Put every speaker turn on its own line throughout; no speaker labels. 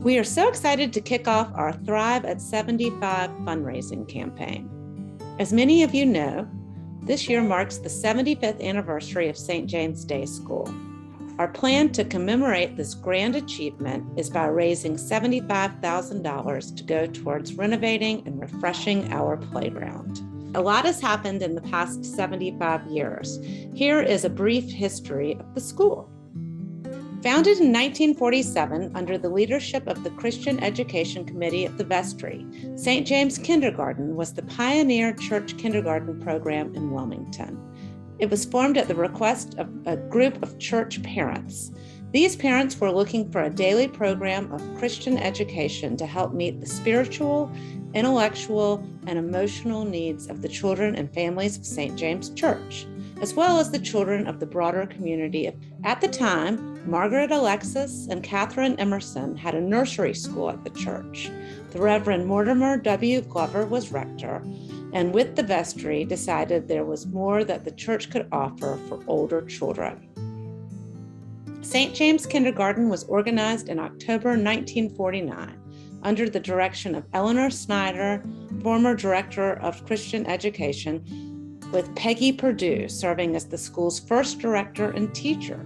We are so excited to kick off our Thrive at 75 fundraising campaign. As many of you know, this year marks the 75th anniversary of St. James Day School. Our plan to commemorate this grand achievement is by raising $75,000 to go towards renovating and refreshing our playground. A lot has happened in the past 75 years. Here is a brief history of the school. Founded in 1947 under the leadership of the Christian Education Committee of the Vestry, St. James Kindergarten was the pioneer church kindergarten program in Wilmington. It was formed at the request of a group of church parents. These parents were looking for a daily program of Christian education to help meet the spiritual, intellectual, and emotional needs of the children and families of St. James Church, as well as the children of the broader community. At the time, Margaret Alexis and Catherine Emerson had a nursery school at the church. The Reverend Mortimer W. Glover was rector, and with the vestry decided there was more that the church could offer for older children. St. James Kindergarten was organized in October 1949 under the direction of Eleanor Snyder, former director of Christian education, with Peggy Perdue serving as the school's first director and teacher.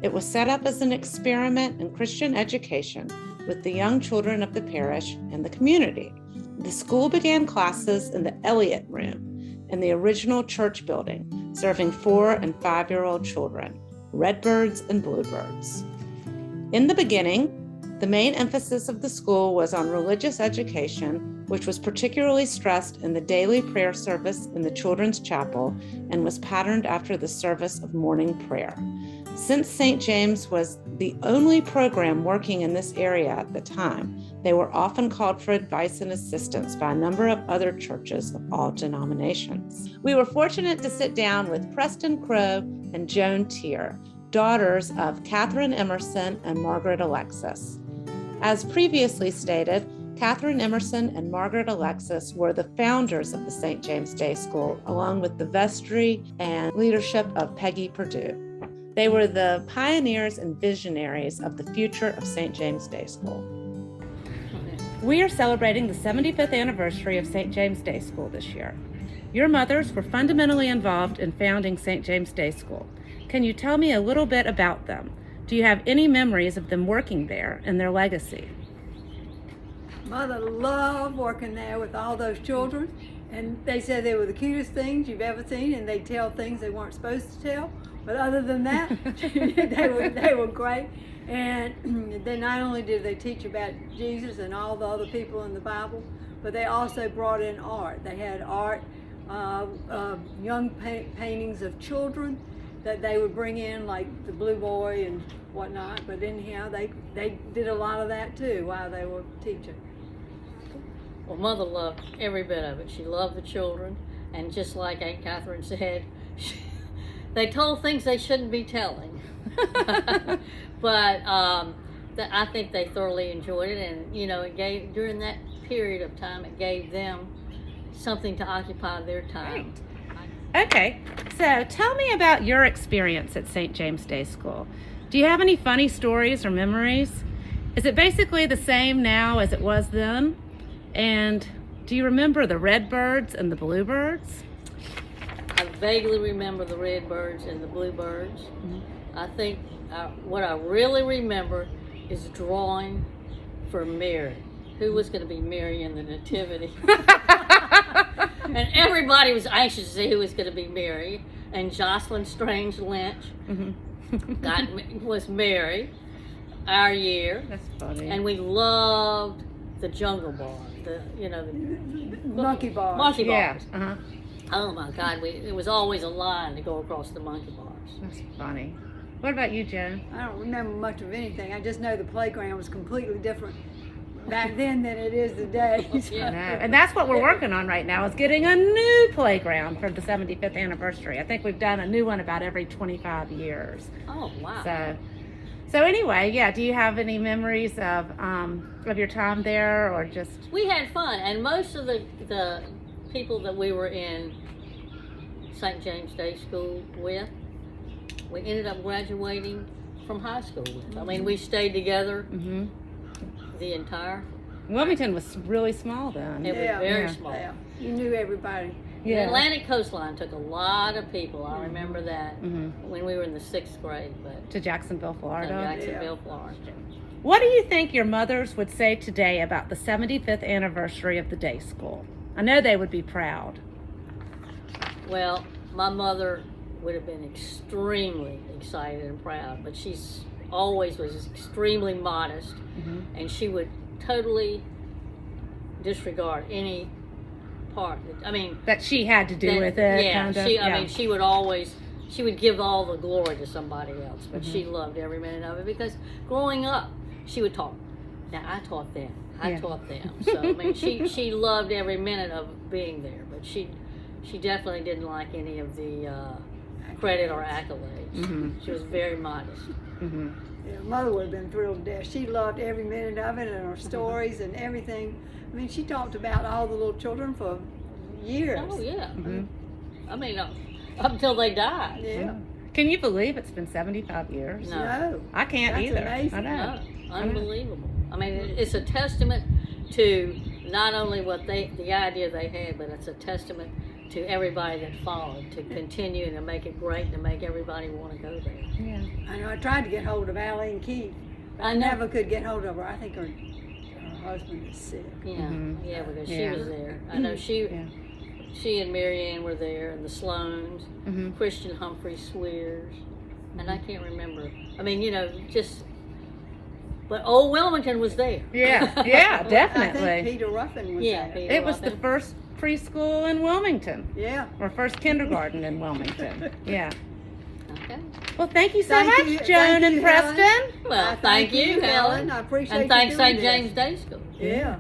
It was set up as an experiment in Christian education with the young children of the parish and the community. The school began classes in the Elliott Room in the original church building, serving 4- and 5-year-old children, redbirds and bluebirds. In the beginning, the main emphasis of the school was on religious education, which was particularly stressed in the daily prayer service in the children's chapel and was patterned after the service of morning prayer. Since St. James was the only program working in this area at the time, they were often called for advice and assistance by a number of other churches of all denominations. We were fortunate to sit down with Preston Crow and Joan Tier, daughters of Catherine Emerson and Margaret Alexis. As previously stated, Catherine Emerson and Margaret Alexis were the founders of the St. James Day School, along with the vestry and leadership of Peggy Perdue. They were the pioneers and visionaries of the future of St. James Day School. We are celebrating the 75th anniversary of St. James Day School this year. Your mothers were fundamentally involved in founding St. James Day School. Can you tell me a little bit about them? Do you have any memories of them working there and their legacy?
Mother loved working there with all those children, and they said they were the cutest things you've ever seen, and they'd tell things they weren't supposed to tell. But other than that, they were great. And they not only did they teach about Jesus and all the other people in the Bible, but they also brought in art. They had art, young paintings of children that they would bring in, like the Blue Boy and whatnot. But anyhow, they did a lot of that too while they were teaching.
Well, Mother loved every bit of it. She loved the children, and just like Aunt Catherine said, they told things they shouldn't be telling. But I think they thoroughly enjoyed it, and it gave, during that period of time, it gave them something to occupy their time.
Right. Okay, so tell me about your experience at St. James Day School. Do you have any funny stories or memories? Is it basically the same now as it was then? And do you remember the redbirds and the bluebirds?
I vaguely remember the redbirds and the bluebirds. Mm-hmm. I think what I really remember is drawing for Mary. Who was going to be Mary in the Nativity? And everybody was anxious to see who was going to be Mary. And Jocelyn Strange Lynch was Mary our year.
That's funny.
And we loved the Jungle Bar, the
monkey bars.
Monkey bars.
Yeah. Uh-huh.
Oh my God, it was always a line to go across the monkey bars.
That's funny. What about you, Joan?
I don't remember much of anything. I just know the playground was completely different back then than it is today.
Yeah.
And that's what we're working on right now, is getting a new playground for the 75th anniversary. I think we've done a new one about every 25 years.
Oh, wow.
So anyway, yeah, do you have any memories of your time there, or just?
We had fun, and most of the people that we were in St. James Day School with, we ended up graduating from high school with. I mean, we stayed together the entire.
Wilmington was really small then.
It was
Yeah.
very
Yeah.
small.
Yeah, you knew everybody.
The Atlantic coastline took a lot of people. I remember that
Mhm.
when we were in the 6th grade, but
To Jacksonville,
in
Florida.
Jacksonville, Florida.
What do you think your mothers would say today about the 75th anniversary of the day school? I know they would be proud.
Well, my mother would have been extremely excited and proud, but she's always was extremely modest, and she would totally disregard any part. I mean,
That she had to do with it.
Yeah,
kind of.
I mean, she would give all the glory to somebody else, but she loved every minute of it because growing up, she would talk. Now I taught them. I taught them. So I mean, she loved every minute of being there, but she definitely didn't like any of the credit or accolades. She was very modest.
Yeah, Mother would have been thrilled to death. She loved every minute of it and her stories and everything. I mean, she talked about all the little children for years.
Oh yeah. I mean, up until they died.
Yeah.
Can you believe it's been 75 years?
No.
No.
I can't
That's
either.
amazing.
I know.
No, unbelievable. I mean, it's a testament to not only what the idea they had, but it's a testament to everybody that followed to continue and to make it great and to make everybody want to go there.
Yeah.
I know I tried to get hold of Allie and Keith, but I
know.
never could get hold of her. I think her husband is sick.
Yeah, yeah, because she
Yeah.
was there. I know she and Mary Ann were there, and the Sloans, Christian Humphrey Swears, and I can't remember. I mean, but old Wilmington was there.
Yeah,
I
definitely.
think Peter Ruffin was
Yeah,
there.
Peter
It was the
Ruffin.
first preschool in Wilmington,
Yeah.
or first kindergarten in Wilmington. Yeah.
Okay.
Well, thank you so
Thank
much,
you-
Joan
thank
and
you,
Preston.
Helen.
Well, thank you, Helen.
I appreciate
And thanks
you doing
St. James
this.
Day School.
Yeah.